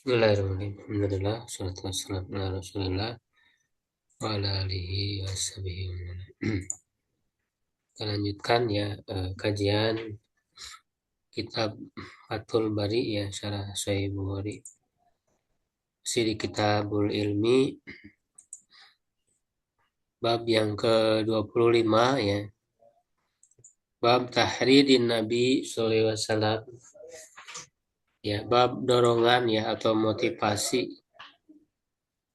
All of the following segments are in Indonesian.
Bismillahirrahmanirrahim. Alhamdulillah, salatu wassalamu ala Rasulillah wa ala alihi wa sahbihi wa man walah. Kita lanjutkan ya kajian kitab Fathul Bari ya syarah Sahih Bukhari. Masih di Kitabul Ilmi bab yang ke-25 ya. Bab tahridin Nabi sallallahu alaihi wasallam. Ya, bab dorongan ya atau motivasi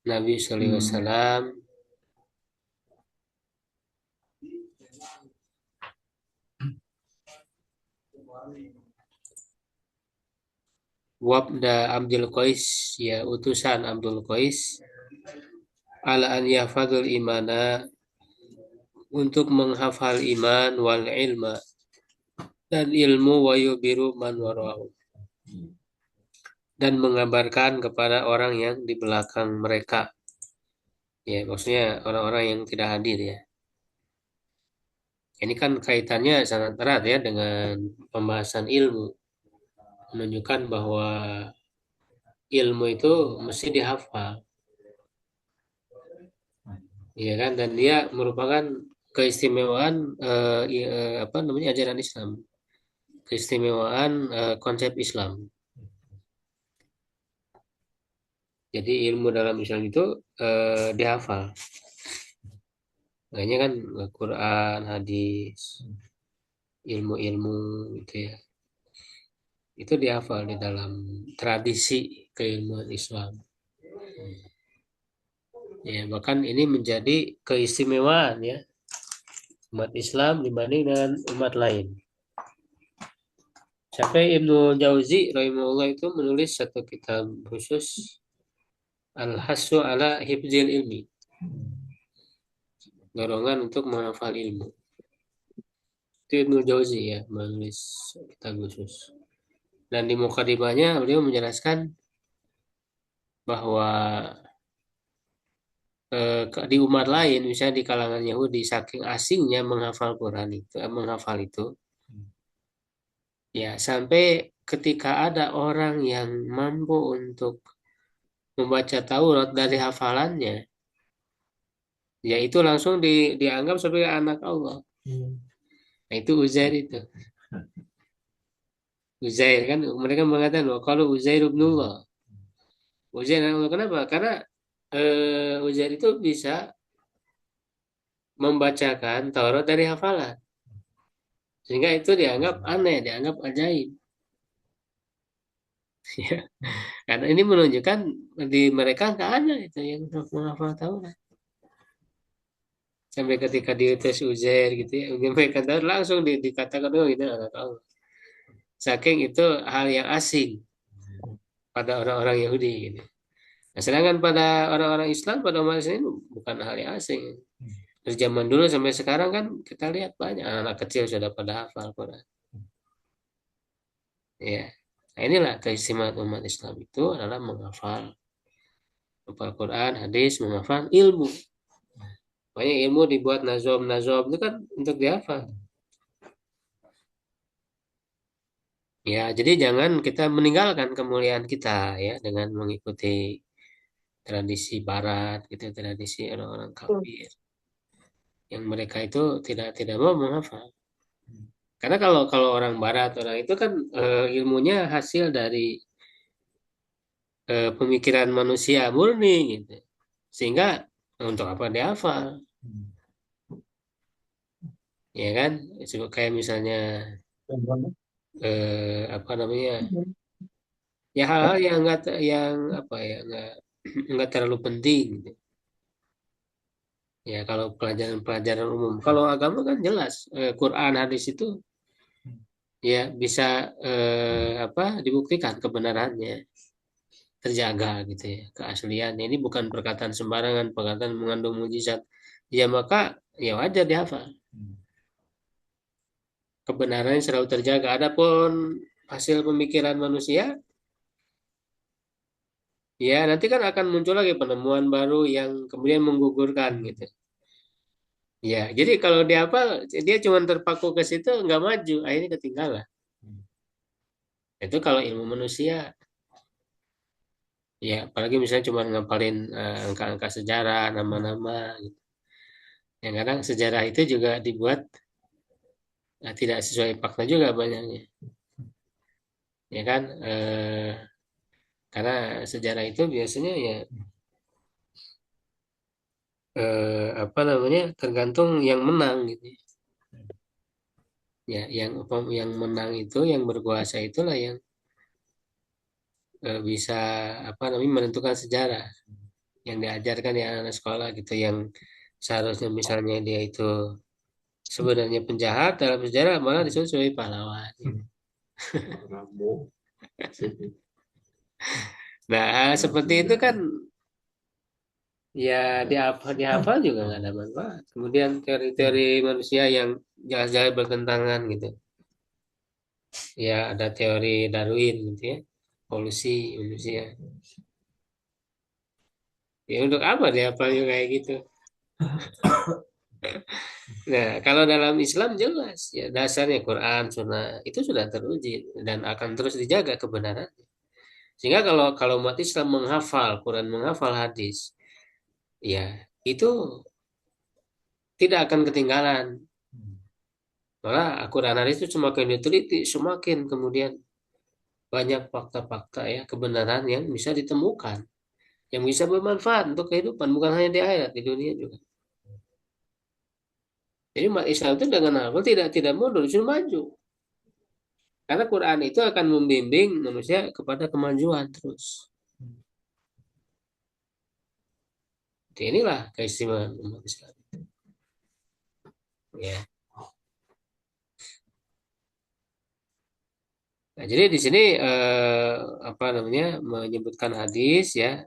Nabi sallallahu alaihi wasallam wabda Abdul Qais ya utusan Abdul Qais ala an yahfadul imana untuk menghafal iman wal ilma dan ilmu wa yubiru man warahu dan mengabarkan kepada orang yang di belakang mereka. Ya, maksudnya orang-orang yang tidak hadir ya. Ini kan kaitannya sangat erat ya dengan pembahasan ilmu. Menunjukkan bahwa ilmu itu mesti dihafal. Ya kan, dan dia merupakan keistimewaan apa namanya ajaran Islam. Keistimewaan konsep Islam. Jadi ilmu dalam Islam itu dihafal. Makanya kan Quran, hadis, ilmu-ilmu gitu ya. Itu dihafal di dalam tradisi keilmuan Islam. Ya, bahkan ini menjadi keistimewaan ya umat Islam dibanding dengan umat lain. Sampai Ibnu Jauzi rahimahullah itu menulis satu kitab khusus Al-Hassu ala Hifzil Ilmi. Dorongan untuk menghafal ilmu. Itu Ibnu Jauzi ya menulis kitab khusus. Dan di mukadimahnya beliau menjelaskan bahwa di umat lain, misalnya di kalangan Yahudi, saking asingnya menghafal Quran itu, menghafal itu, ya sampai ketika ada orang yang mampu untuk membaca Taurat dari hafalannya, ya itu langsung dianggap sebagai anak Allah. Nah itu Uzair itu. Uzair kan mereka mengatakan kalau Uzair ibnullah. Uzair anak Allah kenapa? Karena Uzair itu bisa membacakan Taurat dari hafalan. Sehingga itu dianggap aneh, dianggap ajaib. Ya. Karena ini menunjukkan di mereka nggak ada itu yang menghafal Taurat. Sampai ketika diutus Uzair gitu ya, mereka tahu langsung dikatakan oh ini anak Allah. Saking itu hal yang asing pada orang-orang Yahudi gitu. Nah, sedangkan pada orang-orang Islam, pada umat Islam ini bukan hal yang asing. Dari zaman dulu sampai sekarang kan kita lihat banyak anak-anak kecil sudah pada hafal Quran. Ya. Nah, inilah keistimewaan umat Islam itu adalah menghafal Quran, hadis, menghafal ilmu. Makanya ilmu dibuat nazom-nazom itu kan untuk dihafal. Ya, jadi jangan kita meninggalkan kemuliaan kita ya dengan mengikuti tradisi Barat, gitu, tradisi orang-orang kafir yang mereka itu tidak mau menghafal. Karena kalau kalau orang Barat orang itu kan ilmunya hasil dari pemikiran manusia murni gitu, sehingga untuk apa dihafal, ya kan? Coba kayak misalnya apa namanya, ya hal-hal yang enggak yang apa ya enggak terlalu penting gitu. Ya kalau pelajaran-pelajaran umum, kalau agama kan jelas Quran hadis itu ya bisa apa dibuktikan kebenarannya terjaga gitu ya keaslian. Ini bukan perkataan sembarangan, perkataan mengandung mujizat. Ya maka ya wajar dihafal. Kebenarannya selalu terjaga. Adapun hasil pemikiran manusia, ya nanti kan akan muncul lagi penemuan baru yang kemudian menggugurkan gitu. Ya, jadi kalau dihafal dia cuma terpaku ke situ nggak maju, akhirnya ketinggalan. Itu kalau ilmu manusia. Ya, apalagi misalnya cuma ngapalin angka-angka sejarah, nama-nama, gitu. Yang kadang sejarah itu juga dibuat tidak sesuai fakta juga banyaknya, ya kan? Karena sejarah itu biasanya ya apa namanya tergantung yang menang gitu. Ya, yang menang itu, yang berkuasa itulah yang bisa apa namanya menentukan sejarah yang diajarkan di anak sekolah gitu, yang seharusnya misalnya dia itu sebenarnya penjahat dalam sejarah malah disebut sebagai pahlawan. Nah, seperti itu kan ya dihafal juga nggak ada manfaat. Kemudian teori-teori manusia yang jelas-jelas bertentangan gitu. Ya ada teori Darwin gitu ya, evolusi manusia. Ya untuk apa dihafal juga kayak gitu? Nah, kalau dalam Islam jelas ya dasarnya Quran, Sunnah itu sudah teruji dan akan terus dijaga kebenaran. Sehingga kalau kalau umat Islam menghafal Quran, menghafal hadis, ya itu tidak akan ketinggalan. Malah Quran hadis itu semakin diteliti, semakin kemudian banyak fakta-fakta ya kebenaran yang bisa ditemukan, yang bisa bermanfaat untuk kehidupan, bukan hanya di akhirat, di dunia juga. Jadi umat Islam itu dengan apa? Tidak mundur, justru maju. Karena Quran itu akan membimbing manusia kepada kemajuan terus. Jadi inilah keistimewaan umat Islam. Ya. Nah, jadi di sini apa namanya menyebutkan hadis ya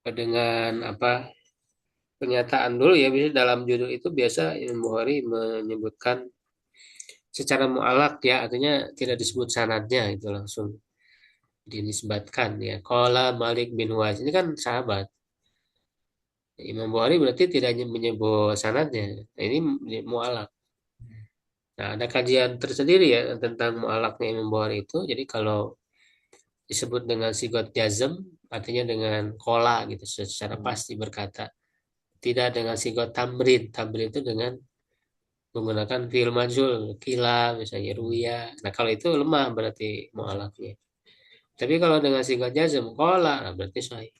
dengan apa pernyataan dulu ya, bisa dalam judul itu biasa Imam Bukhari menyebutkan secara mualak ya, artinya tidak disebut sanadnya, itu langsung dinisbatkan ya. Qala Malik bin Huwais ini kan sahabat. Imam Bukhari berarti tidak menyebut sanadnya. Nah, ini mualak. Nah, ada kajian tersendiri ya tentang mualaknya Imam Bukhari itu. Jadi kalau disebut dengan sigot jazm, artinya dengan kola gitu, secara pasti berkata. Tidak dengan sigot tamrin. Tamrin itu dengan menggunakan fi'il majhul, kila, misalnya ruya. Nah, kalau itu lemah berarti mualafnya. Tapi kalau dengan sigat jazm, kola, nah berarti sahih.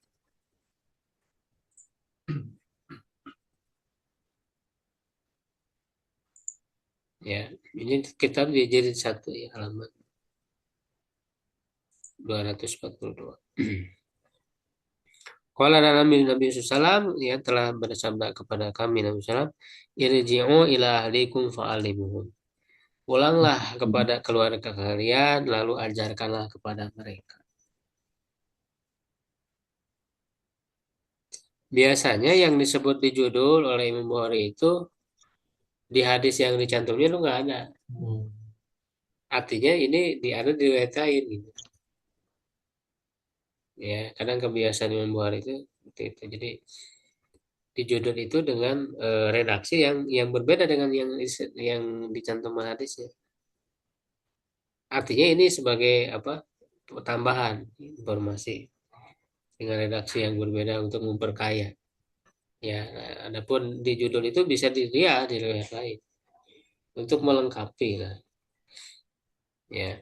Ya, ini kitab di jilid 1 ya, halaman 242. Qala Nabi Sallam ya telah bersabda kepada kami Nabi Sallam, irji'u ila ahlikum fa'alimuhum. Pulanglah kepada keluarga kalian lalu ajarkanlah kepada mereka. Biasanya yang disebut di judul oleh Imam Bukhari itu di hadis yang dicantumnya itu nggak ada. Artinya ini ada di riwayat lain gitu. Ya, kadang kebiasaan Imam Bukhari itu seperti itu. Jadi di judul itu dengan redaksi yang berbeda dengan yang dicantum hadisnya. Artinya ini sebagai apa? Tambahan informasi dengan redaksi yang berbeda untuk memperkaya. Ya, adapun di judul itu bisa dilihat di riwayat lain untuk melengkapi lah. Ya,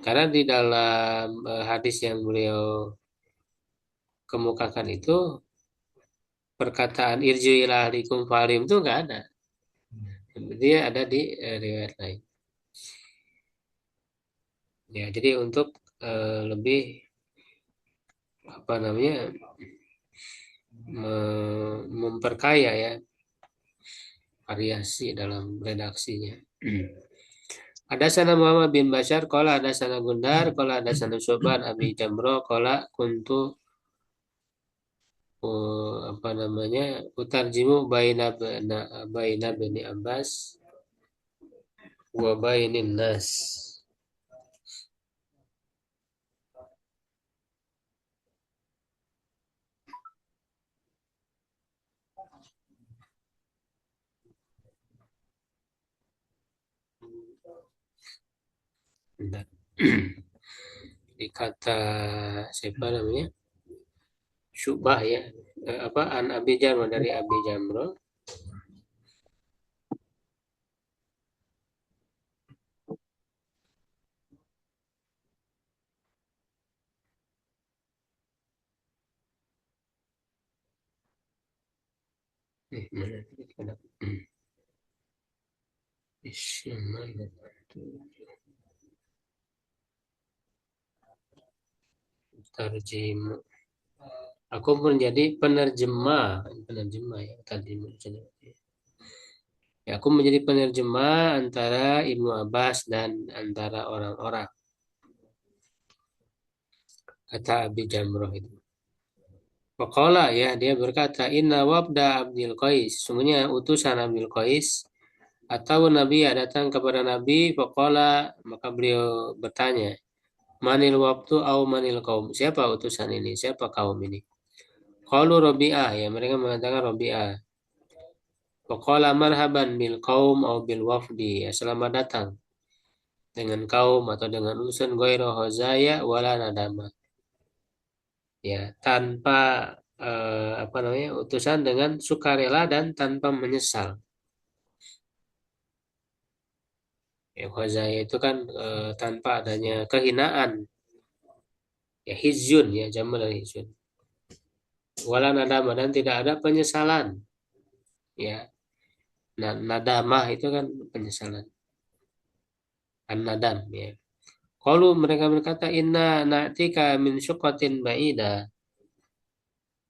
karena di dalam hadis yang beliau kemukakan itu perkataan irji ila ahlikum farim itu nggak ada. Dia ada di riwayat lain. Ya, jadi untuk lebih apa namanya memperkaya ya variasi dalam redaksinya. Ada sana Muhammad bin Bashar, kola ada sana Gundar, kola ada sana Soban, Abi Jamro, kola kuntu apa namanya utarjimu baina bani Abbas wa bainin nas. Bentar. kata siapa namanya? Syubah ya. Apa an Abi Jamrah dari Abi Jamrah. Mana tadi ada Ismail terjemah. Aku menjadi penerjemah, penerjemah ya tadi maksudnya. Ya, aku menjadi penerjemah antara Ibnu Abbas dan antara orang-orang. Kata Abi Jamroh itu. Waqala ya dia berkata Inna wabda Abdul Qais. Sungguhnya utusan Abdul Qais atau Nabi ya datang kepada Nabi. Waqala maka beliau bertanya. Manil waktu au manil kaum. Siapa utusan ini? Siapa kaum ini? Qalu Rabi'ah ya mereka mengatakan Rabi'ah. Waqala marhaban bil kaum au bil wafdi. Ya, selamat datang dengan kaum atau dengan utusan ghairu hozaya wala nadama. Ya, tanpa apa namanya? Utusan dengan sukarela dan tanpa menyesal. Ya, hozaya itu kan tanpa adanya kehinaan. Ya, hizyun ya, jamal dari hizyun. Wala nadama dan tidak ada penyesalan. Ya, nah, nadamah itu kan penyesalan. An-nadam ya. Kalau mereka berkata inna na'tika min syuqatin ba'ida.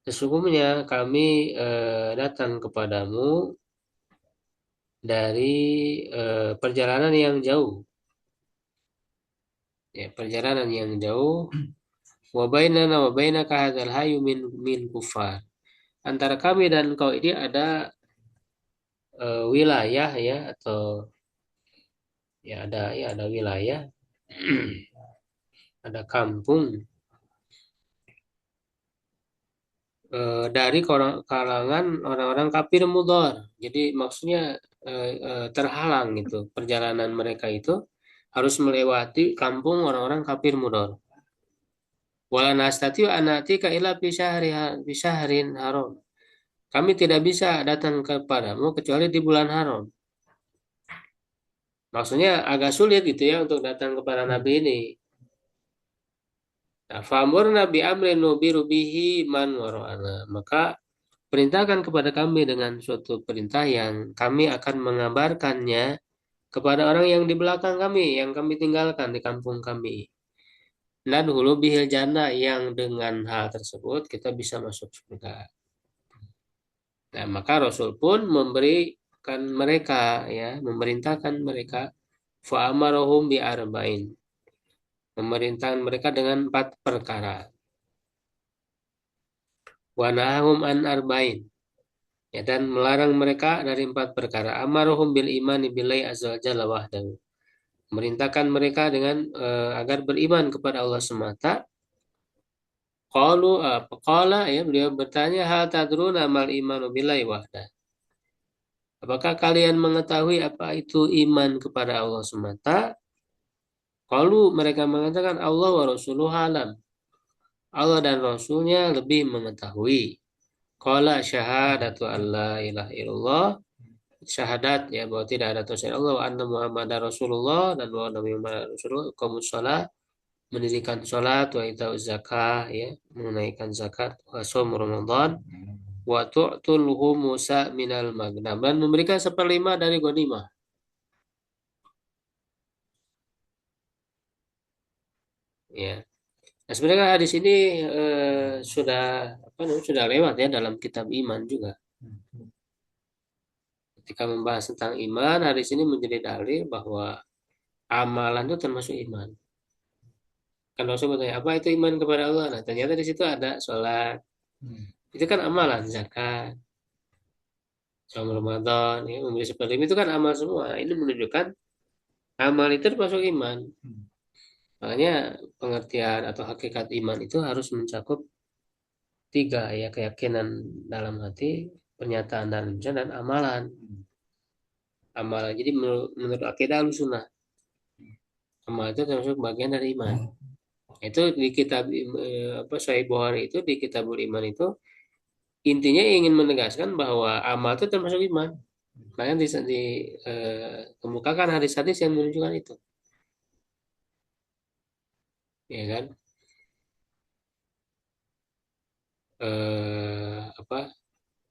Sesungguhnya kami datang kepadamu dari perjalanan yang jauh. Ya, perjalanan yang jauh. Wa bainana wa bainaka hadzal hayyu min kufar. Antara kami dan kau ini ada wilayah ya atau ya ada wilayah ada kampung dari kalangan orang-orang kafir mudhar. Jadi maksudnya terhalang gitu. Perjalanan mereka itu harus melewati kampung orang-orang kafir mudhar. Wala nastatiu anatika illa fi syahrin haram. Kami tidak bisa datang kepadamu kecuali di bulan haram. Maksudnya agak sulit gitu ya untuk datang kepada Nabi ini. Nah, famur Nabi amrin nubiru bihi man wara'ana. Maka perintahkan kepada kami dengan suatu perintah yang kami akan mengabarkannya kepada orang yang di belakang kami, yang kami tinggalkan di kampung kami. Dan hulu bihil jannah yang dengan hal tersebut kita bisa masuk surga. Nah, maka Rasul pun memberikan mereka ya, memerintahkan mereka fa'amarahum bi arba'in. Memerintahkan mereka dengan 4 perkara. Wa nahahum an arba'in. Ya, dan melarang mereka dari 4 perkara. Amaruhum bil imani billahi azza wa jalla wahdahu. Merintahkan mereka dengan agar beriman kepada Allah semata. Qala ya beliau bertanya hal tadruna mal imanu billahi wahdah. Apakah kalian mengetahui apa itu iman kepada Allah semata? Qalu mereka mengatakan Allah wa rasuluhu alam. Allah dan Rasulnya lebih mengetahui. Qala syahadatu an la ilaha illallah syahadat ya bahwa tidak ada Tuhan Allah wa anna Muhammad Rasulullah dan bahwa Nabi Muhammad Rasulullah qamus shalah mendirikan sholat wa itau zakah ya menunaikan zakat wa shaum Ramadan wa tu'tul humusa minal magnam dan memberikan 1/5 dari ghanimah ya. Nah, sebenarnya hadis ini sudah apa namanya sudah lewat ya dalam kitab iman juga. Ketika membahas tentang iman, hadis ini menjadi dalil bahwa amalan itu termasuk iman. Kan Rasul bertanya, apa itu iman kepada Allah? Nah, ternyata di situ ada sholat. Itu kan amalan, zakat, saum Ramadan, ya, memberi seperti itu kan amal semua. Ini menunjukkan amal itu termasuk iman. Makanya pengertian atau hakikat iman itu harus mencakup 3 ya, keyakinan dalam hati, pernyataan dalam lisan, dan amalan. Amalan. Jadi menurut akidah Ahlussunnah, amal itu termasuk bagian dari iman. Itu di kitab apa Sahih Bukhari itu di Kitabul Iman itu intinya ingin menegaskan bahwa amal itu termasuk iman. Makanya kemukakan hadis-hadis yang menunjukkan itu, ya kan? Apa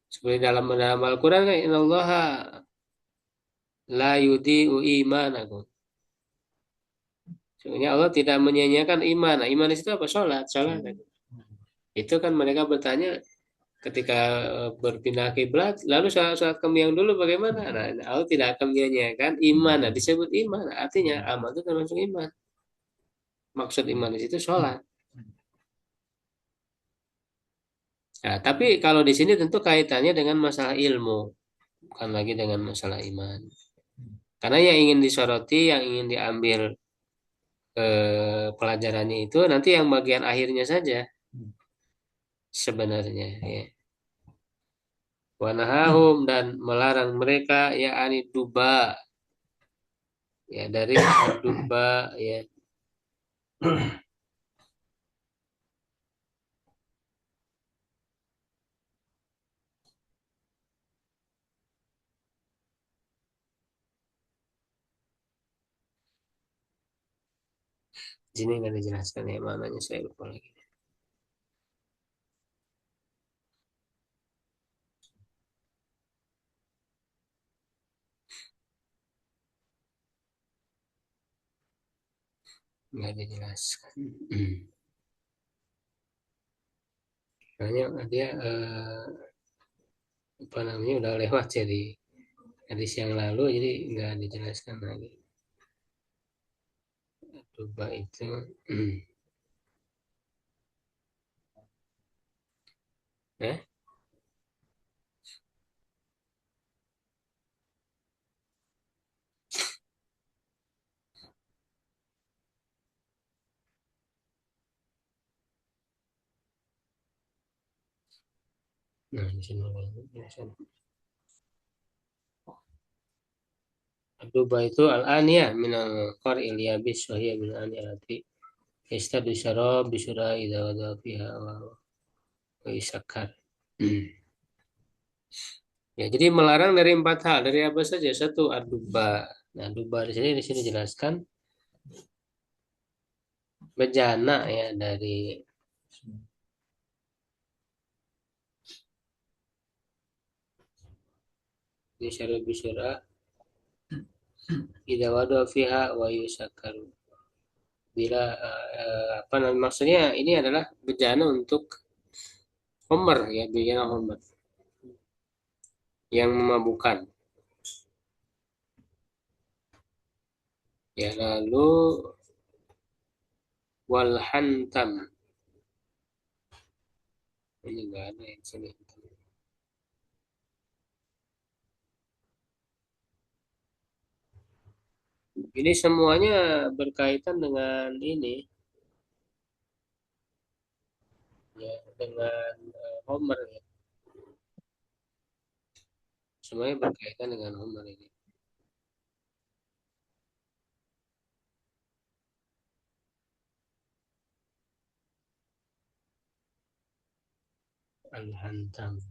seperti dalam Al-Quran kan innallaha la yudhi'u imanakum. Sebenarnya Allah tidak menyia-nyiakan iman. Nah, iman itu apa? Sholat. Itu kan mereka bertanya ketika berpindah kiblat, lalu saat kami yang dulu bagaimana? Nah, Allah tidak akan menyia-nyiakan iman. Nah, disebut iman. Nah, artinya amal itu termasuk iman. Maksud iman di situ sholat. Nah, tapi kalau di sini tentu kaitannya dengan masalah ilmu, bukan lagi dengan masalah iman. Karena yang ingin disoroti, yang ingin diambil pelajarannya itu nanti yang bagian akhirnya saja sebenarnya. Ya. Wanahahum dan melarang mereka ya duba ya dari duba ya. Di sini nggak dijelaskan ya mananya saya lupa lagi. Nggak dijelaskan. Makanya dia apa namanya udah lewat jadi hadis yang lalu jadi nggak dijelaskan lagi. Duba itu ya. Nah, di sini ada penjelasan. Duba itu al-aniyah minal qar'il yabis wa hiya min aniyati yastadu syarab bisyura idza wada fiha wa isakar. Ya, jadi melarang dari empat hal. Dari apa saja? Satu, ad-duba. Nah, duba di sini jelaskan bejana ya dari bisyara bisyara idza wada fiha wa yusakaru. Bila apa namanya maksudnya ini adalah bejana untuk Homer ya, bejana Homer yang memabukkan. Ya, lalu walhantam. Ini enggak ada yang sini. Ini semuanya berkaitan dengan ini ya dengan Homer ya. Semuanya berkaitan dengan Homer ini. Al-Hantam.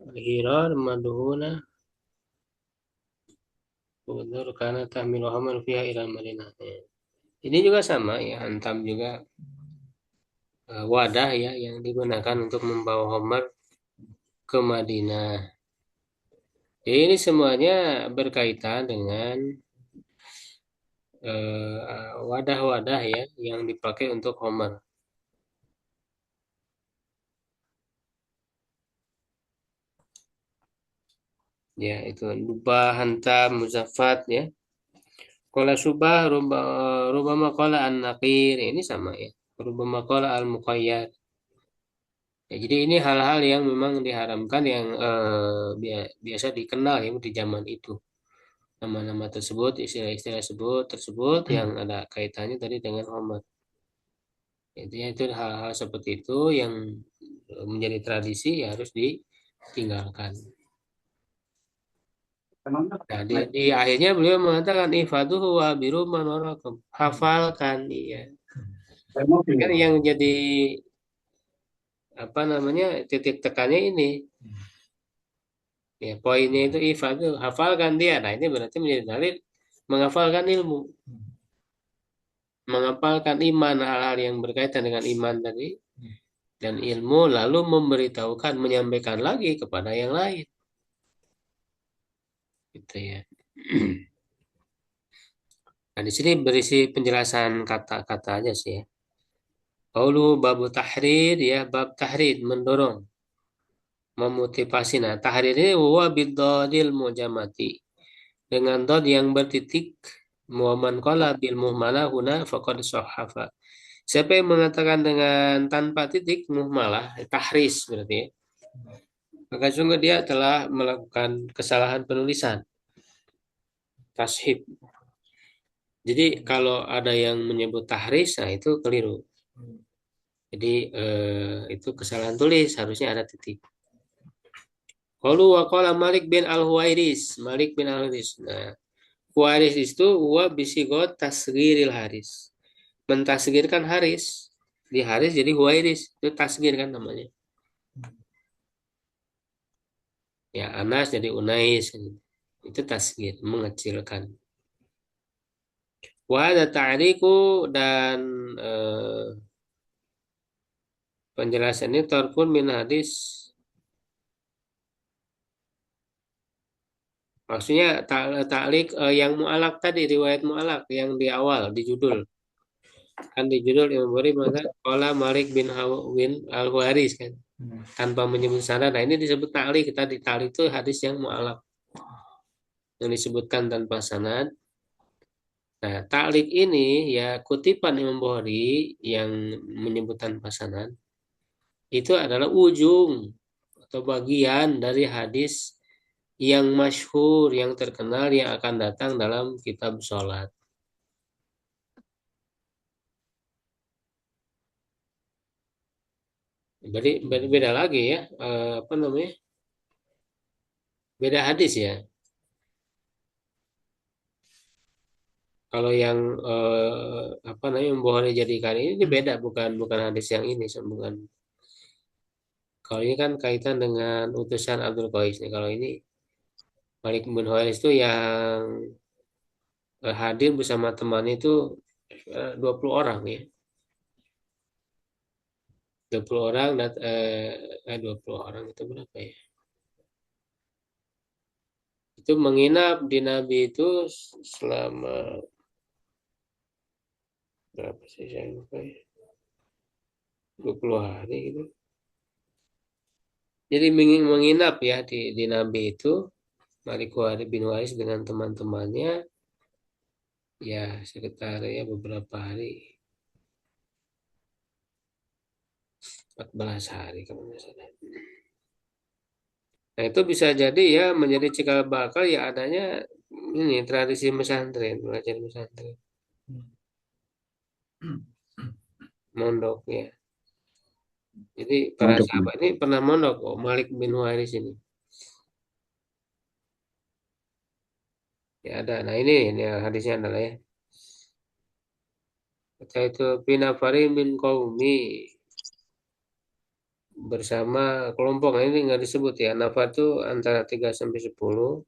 Al-Hirar madhuna Udur karena tahmilu hamal fiha ilal Madinah. Ya. Ini juga sama ya, hantam juga wadah ya yang digunakan untuk membawa Homer ke Madinah. Jadi ini semuanya berkaitan dengan wadah-wadah ya yang dipakai untuk Homer. Ya itu lubah, hantam, muzaffat ya. Qala subah rubama qala an-naqir ini sama ya. Rubama qala al-muqayyad. Ya, jadi ini hal-hal yang memang diharamkan yang biasa dikenal ya di zaman itu. Nama-nama tersebut, istilah-istilah tersebut yang ada kaitannya tadi dengan Homer. Intinya itu hal-hal seperti itu yang menjadi tradisi ya harus ditinggalkan. Nah, di akhirnya beliau mengatakan ifaduhu wa biru manwarakum. Hafalkan, iya. Kan yang jadi apa namanya titik tekannya ini, ya poinnya itu ifadu, hafalkan dia. Nah, ini berarti menjadi dalil menghafalkan ilmu, menghafalkan iman, hal-hal yang berkaitan dengan iman tadi dan ilmu, lalu memberitahukan, menyampaikan lagi kepada yang lain, gitu ya. Nah, di sini berisi penjelasan kata-kata aja sih ya. Qaulu babu tahrid, ya bab tahrid, mendorong, memotivasi. Nah, tahrid ini huwa biddadil mujamati, dengan dot yang bertitik. Muhammad qala bil muhmalah huna faqad sahhafa. Siapa yang mengatakan dengan tanpa titik muhmalah, tahris berarti ya, maka sungguh dia telah melakukan kesalahan penulisan, tashif. Jadi kalau ada yang menyebut tahris, nah itu keliru. Jadi itu kesalahan tulis, harusnya ada titik. Qalu wa qala Malik bin Al-Huwairis, Malik bin Al-Huwairis. Nah, Huwairis itu huwa bisigot tasgiril haris. Mentasgirkan haris. Di haris jadi Huwairis, itu tasgir kan namanya. Ya, Anas jadi Unais. Itu tasgir, mengecilkan. Wa ada ta'riku, dan eh, penjelasan ini tarkun min hadis. Maksudnya ta'lik yang mu'alak tadi, riwayat mu'alak yang di awal, di judul. Kan di judul Imam Bukhari mengatakan qala Malik bin Al-Huwaris kan, tanpa menyebut sanad. Nah, ini disebut ta'lik. Tadi ta'lik itu hadis yang mu'alak yang disebutkan tanpa sanad. Nah, ta'lik ini ya kutipan Imam Bukhari yang menyebut tanpa sanad itu adalah ujung atau bagian dari hadis yang masyhur, yang terkenal, yang akan datang dalam kitab sholat. Jadi beda lagi ya, apa namanya? Beda hadis ya. Kalau yang apa namanya yang Bukhari jadikan ini beda, bukan bukan hadis yang ini, bukan. Kalau ini kan kaitan dengan utusan Abdul Qais nih. Kalau ini Malik bin Huwairis itu yang hadir bersama temannya itu 20 orang ya. 20 orang dan 20 orang itu berapa ya? Itu menginap di Nabi itu selama berapa sih saya lupa ya. 20 hari gitu. Jadi menginap ya di Nabi itu Malik bin Waris dengan teman-temannya ya sekitar ya beberapa hari, 14 hari kalau nggak salah. Nah, itu bisa jadi ya menjadi cikal bakal ya adanya ini tradisi pesantren, belajar pesantren, mondok ya. Jadi para Mondok. sahabat ini pernah mondok kok, Malik bin Huwairis ini. Ya ada. Nah ini hadisnya adalah ya. Kata itu binafari min qaumi, bersama kelompok. Nah, ini nggak disebut ya. Nafar itu antara 3 sampai 10.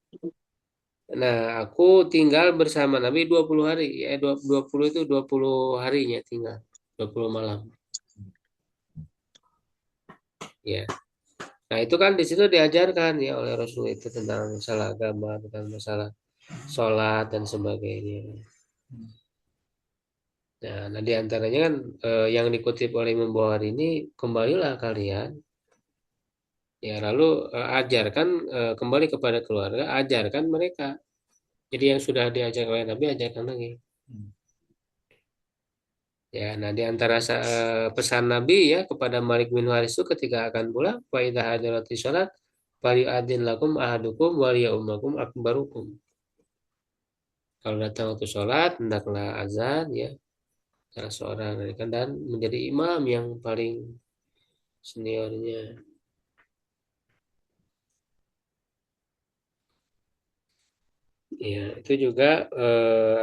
Nah, aku tinggal bersama Nabi 20 hari. Ya, 20 itu 20 harinya tinggal. 20 malam. Ya. Nah, itu kan di situ diajarkan ya oleh Rasul itu tentang masalah agama, tentang masalah sholat dan sebagainya. Nah, di antaranya kan yang dikutip oleh Imam Bukhari ini, kembalilah kalian, ya lalu ajarkan kembali kepada keluarga, ajarkan mereka. Jadi yang sudah diajar oleh Nabi ajarkan lagi. Ya, nah di antara pesan Nabi ya kepada Malik bin Haris itu ketika akan pulang, wa idza hadarati sholat, fali'adzin lakum ahadukum wa liya'ummakum akbarukum. Kalau datang waktu sholat, hendaklah azan ya salah seorang dari kalian dan menjadi imam yang paling seniornya. Ya, itu juga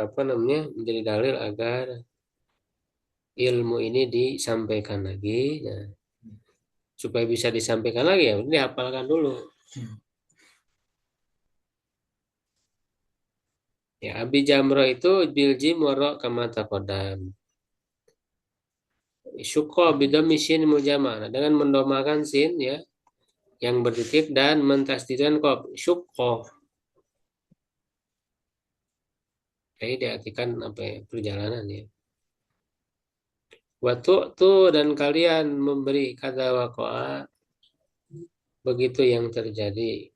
apa namanya menjadi dalil agar ilmu ini disampaikan lagi. Nah, supaya bisa disampaikan lagi ya, ini dihafalkan dulu. Ya, Abi Jamro itu biljim waro kama taqaddam. Syukko bidami sin mujama. Nah, dengan mendomakan sin ya yang bertitik dan mentasdidkan kof. Syukko. Jadi diartikan apa ya perjalanan ya. Waktu tuh dan kalian memberi kata wakoa begitu yang terjadi.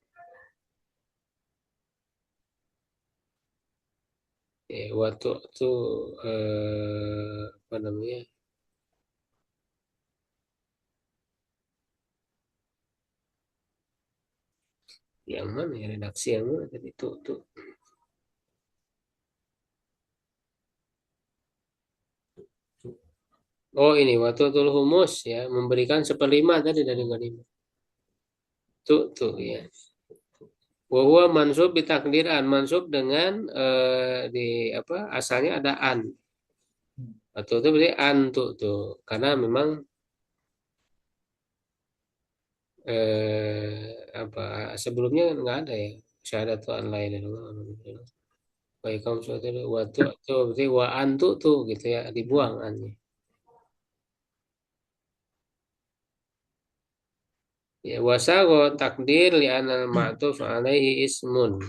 Ya, waktu tuh apa namanya? Yang mana ya redaksi yang mana tadi tuh. Oh ini waktu tul humus ya memberikan seperlima tadi dari ghanimah. Tuh ya. Wahwa mansub ditakdiran mansub dengan di apa asalnya ada an atau itu berarti an tuh karena memang apa sebelumnya nggak ada ya syahadatu an la ilaha illallah baik kaum suatu waktu tuh berarti wa an tuh gitu ya dibuang annya ya wasago takdir li anal ma'tuf alaihi ismun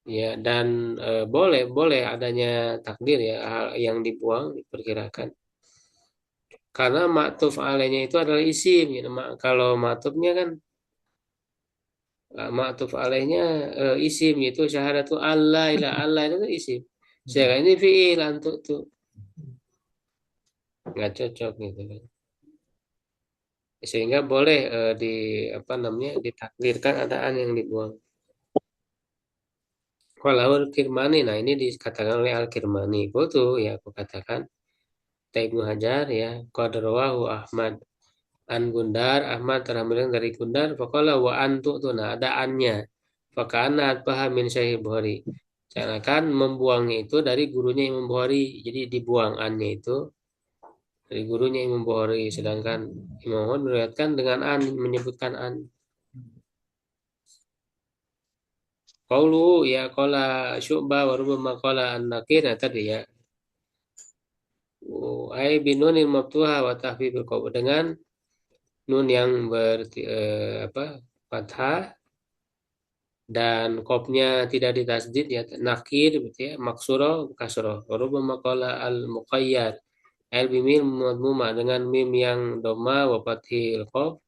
ya dan boleh boleh adanya takdir ya hal yang dibuang diperkirakan karena maktuf alaihnya itu adalah isim gitu. Kalau maktufnya kan maktuf alaihnya isim itu syahadatu Allah ila Allah itu kan isim. Sedangkan ini fiil antuk tuh nggak cocok gitu kan. Sehingga boleh di apa namanya ditakdirkan adaan yang dibuang. Kalau Al-Kirmani, nah ini dikatakan oleh Al-Kirmani. Betul ya aku katakan. Ibnu Hajar ya. Qadrawahu Ahmad. An Gundar, Ahmad terhamilkan dari Gundar. Fakola wa antu tuh, nah ada annya. Fakana atbaha min Syahih Bukhari. Seakan membuangnya itu dari gurunya Imam Bukhari. Jadi dibuang annya itu dari gurunya Imam Bukhari. Sedangkan Imam Bukhari meriwayatkan dengan an, menyebutkan an. Qaulu ya qala Syu'bah wa rubbama qala an-Nakir nah, tadi ya. Ai binunil maftuha wa tahfidzul qaw dengan nun yang apa fathah dan kopnya tidak ditasdid ya nakir gitu ya maksuro kasro rubama qala al muqayyad al bimim madmuma dengan mim yang doma wa fathil qaf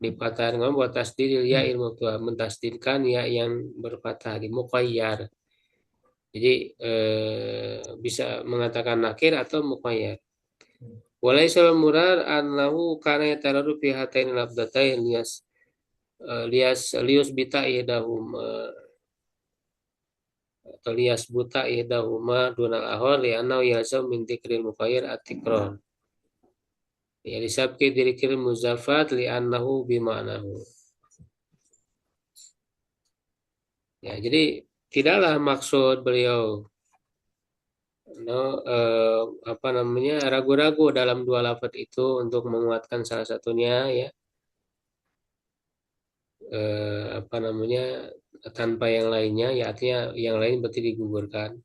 dipatahkan dengan buat tasdidil ya ilmu tua mentasdidkan ya yang berfathah di muqayyar jadi bisa mengatakan nakir atau muqayyar walaysa murad annahu kana yatararu fi hatain labdatain lias bita ihdahum atau lias buta ihdahuma dunal ahor li'annahu yalzam min dzikril muqayyir at-tikrar ya disabki dzikir muzaffat li'annahu bima'nahu ya jadi tidaklah maksud beliau no, apa namanya ragu-ragu dalam dua lafaz itu untuk menguatkan salah satunya ya apa namanya tanpa yang lainnya ya artinya yang lain berarti digugurkan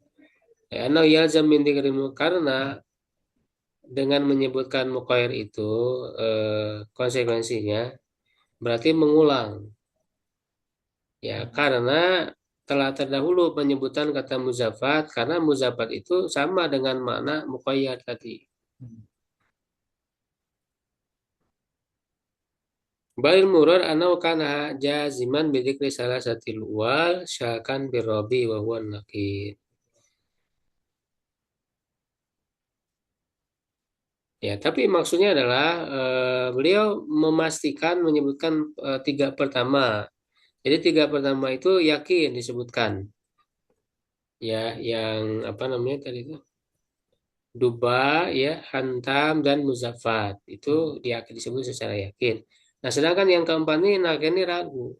ya annahu yalzam min dzikril karena dengan menyebutkan muqayyir itu konsekuensinya berarti mengulang ya karena telah terdahulu penyebutan kata muzafat karena muzafat itu sama dengan makna muqayyad tadi. Balil murad anau kana jaziman bidzikri salah satil wal syakan birrabi wa huwa nakir. Ya, tapi maksudnya adalah beliau memastikan menyebutkan tiga pertama. Jadi tiga pertama itu yakin disebutkan. Ya yang apa namanya tadi itu duba ya hantam dan muzafat itu dia disebut secara yakin nah sedangkan yang keempat ini nah ini ragu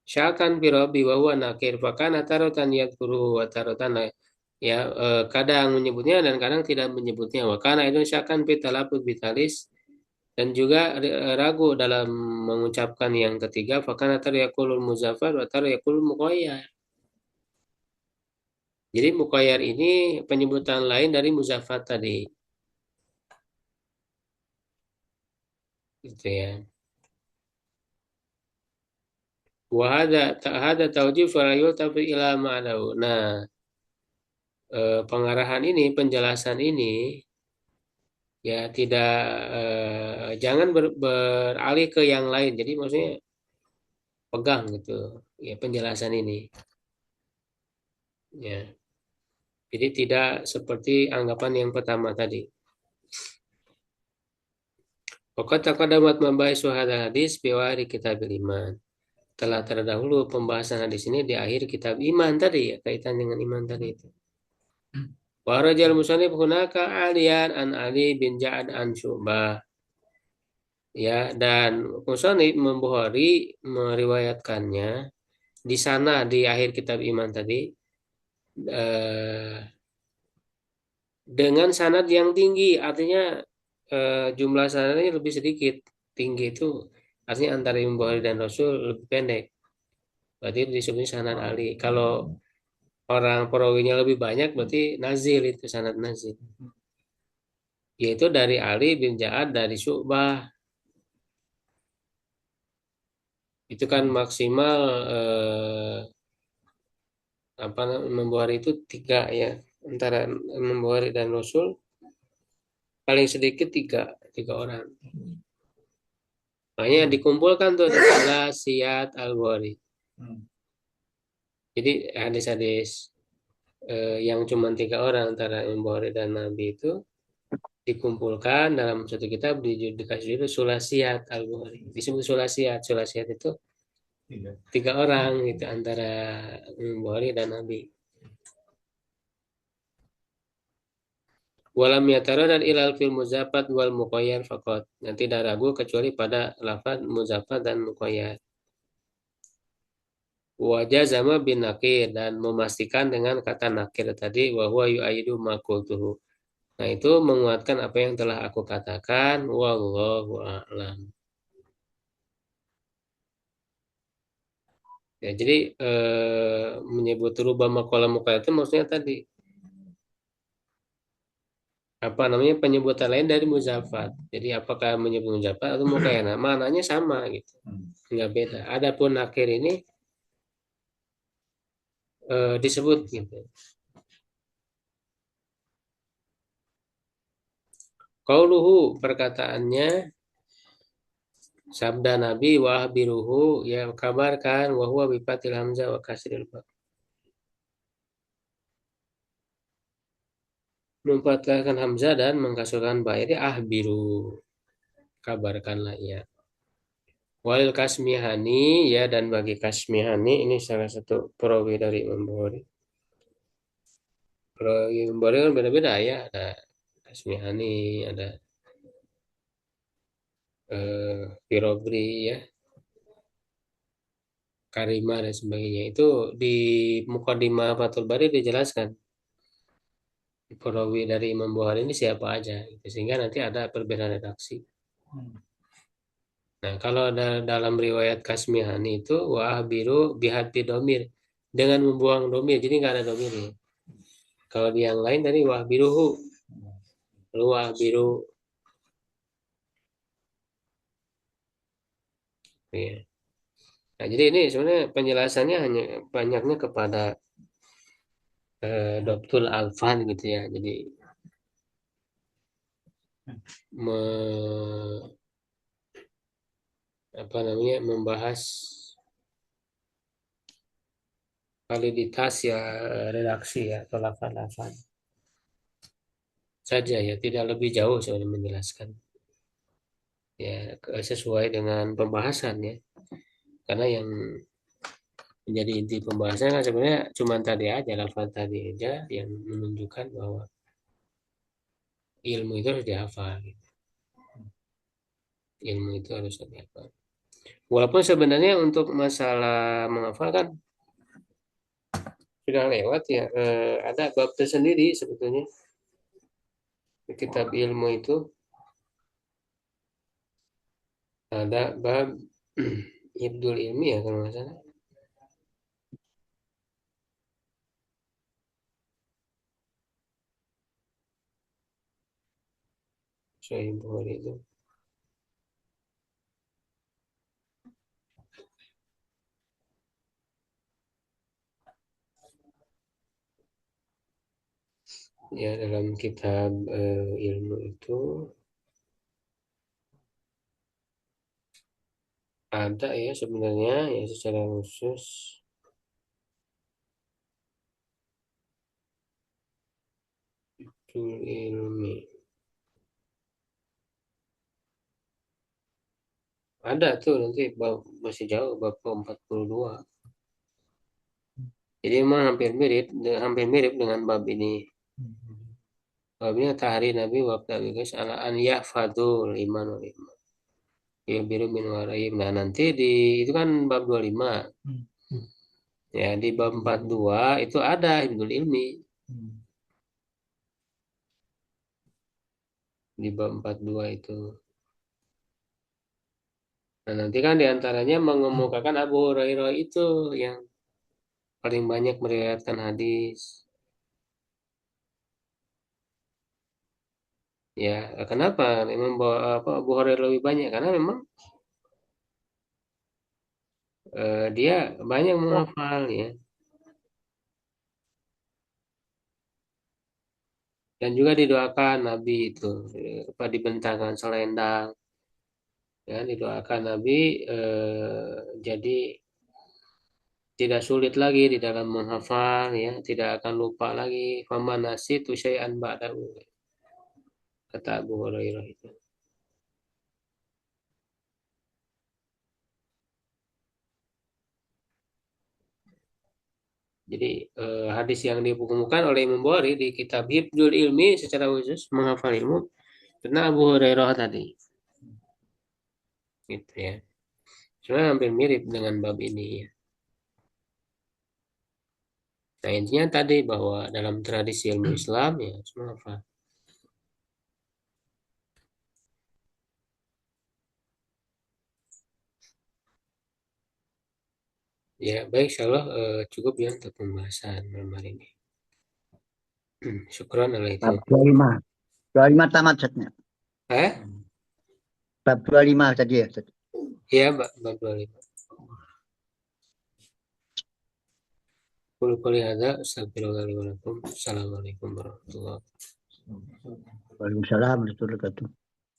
syakan birobi wa huwa nakir fakana tarotan yadkuruhu wa tarotan ya kadang menyebutnya dan kadang tidak menyebutnya wakana itu syakan pitalaput bitalis dan juga ragu dalam mengucapkan yang ketiga fakana tar yakulul muzaffar wa tar yakulul muqayyar. Jadi muqayyar ini penyebutan lain dari muzaffar tadi gitu ya. Wahada hada taujib fala yultafi ila ma'nahu. Nah, pengarahan ini, penjelasan ini ya tidak jangan beralih ke yang lain. Jadi maksudnya pegang gitu ya penjelasan ini ya. Jadi tidak seperti anggapan yang pertama tadi. Pokok takadamat membahas suhada hadis biwari kitab iman. Telah terdahulu pembahasan hadis ini di akhir kitab iman tadi ya kaitan dengan iman tadi itu. Warajal musannif hunaka alian an Ali bin Ja'ad an Syu'bah. Ya, dan musannif Bukhari meriwayatkannya di sana di akhir kitab iman tadi eh, dengan sanad yang tinggi, artinya jumlah sanadnya lebih sedikit. Tinggi itu artinya antara Imam Bukhari dan Rasul lebih pendek. Berarti disebutnya sanad Ali. Kalau orang perawinya lebih banyak berarti nazil itu sanad nazil. Yaitu dari Ali bin Ja'ad dari Syu'bah. Itu kan maksimal apa membuat itu tiga ya antara membuat dan Rasul paling sedikit tiga orang. Makanya dikumpulkan tuh adalah Siyat Al-Bukhari. Jadi hadis-hadis yang cuma tiga orang antara Imam Bukhari dan Nabi itu dikumpulkan dalam satu kitab dikasih judul Sulasiat Al-Bukhari. Disebut Sulasiat. Sulasiat itu tiga orang gitu antara Imam Bukhari dan Nabi. Walam dan ilal fil muzafat wal muqayyad faqat. Yang tidak ragu kecuali pada lafaz muzafat dan muqayyad. Wajah sama bin nakir dan memastikan dengan kata nakir tadi bahwa yu'ayidu makultuhu. Nah itu menguatkan apa yang telah aku katakan. Wallahu a'lam. Ya jadi menyebut rubah makola muqayyad itu maksudnya tadi apa namanya penyebutan lain dari muzafat. Jadi apakah menyebut muzafat atau muqayyad? Nah, maknanya sama gitu. Nggak beda. Adapun nakir ini disebut gitu. Qauluhu perkataannya sabda Nabi wahbiruhu ya kabarkan wa huwa bifatil hamzah wa kasril ba. Memfathahkan hamzah dan mengkasrkan ba itu ahbiru kabarkanlah ya. Walil Kasmihani ya dan bagi Kasmihani ini salah satu perawi dari Imam Bukhari. Perawi Imam Bukhari kan beda-beda ya ada Kasmihani ada Firobri ya Karimah dan sebagainya itu di Mukadimah Fathul Bari dijelaskan perawi dari Imam Bukhari ini siapa aja gitu. Sehingga nanti ada perbedaan redaksi. Nah kalau ada dalam riwayat Kasmihani itu wah biru bihat bidomir dengan membuang domir jadi nggak ada domir ya. Kalau di yang lain tadi wah biruhu wah biru ya. Nah jadi ini sebenarnya penjelasannya hanya banyaknya kepada Dr. Alfan gitu ya. Jadi me, apa namanya membahas validitas ya redaksi ya atau lafaz-lafaz saja ya tidak lebih jauh sebenarnya menjelaskan ya sesuai dengan pembahasan ya karena yang menjadi inti pembahasan kan sebenarnya cuma tadi aja lafaz tadi aja yang menunjukkan bahwa ilmu itu harus dihafal gitu. Ilmu itu harus dihafal Walaupun sebenarnya untuk masalah menghafal kan sudah lewat ya. Ada bab tersendiri sebetulnya di kitab ilmu itu ada bab Ibdul Ilmi ya kalau nggak salah. Sahih Bukhari itu. Ya dalam kitab ilmu itu ada ya sebenarnya ya secara khusus Ibdul Ilmi. Ada tuh nanti bab masih jauh bab ke-42. Jadi memang hampir mirip dengan bab ini. Babnya tahri Nabi wabda guys ala an yahfadul iman wal iman. Ya biru min waraim. Nah nanti di itu kan bab 25. Ya di bab 42 itu ada Ibnul Ilmi. Di bab 42 itu. Nah nanti kan diantaranya mengemukakan Abu Hurairah itu yang paling banyak meriwayatkan hadis. Ya, kenapa? Memang apa Abu Hurairah lebih banyak karena memang dia banyak menghafal ya dan juga didoakan Nabi itu apa dibentangkan selendang ya didoakan Nabi jadi tidak sulit lagi di dalam menghafal ya tidak akan lupa lagi faman nasitu syai'an ba'dahu kata Abu Hurairah itu. Jadi hadis yang dibukukan oleh Imam Bukhari di kitab Hibdul Ilmi secara khusus menghafal ilmu tentang Abu Hurairah tadi gitu ya. Sebenarnya hampir mirip dengan bab ini ya. Nah intinya tadi bahwa dalam tradisi ilmu Islam ya semua apa? Ya baik insya Allah cukup ya untuk pembahasan malam hari ini. Syukron Allah itu. Bab 25. 25 tamat Ustaznya. Bab 25 tadi ya Ustaz. Ya Mbak Mbak Dwali. Kuli ada. Assalamualaikum warahmatullahi wabarakatuh. Waalaikumsalam warahmatullahi wabarakatuh.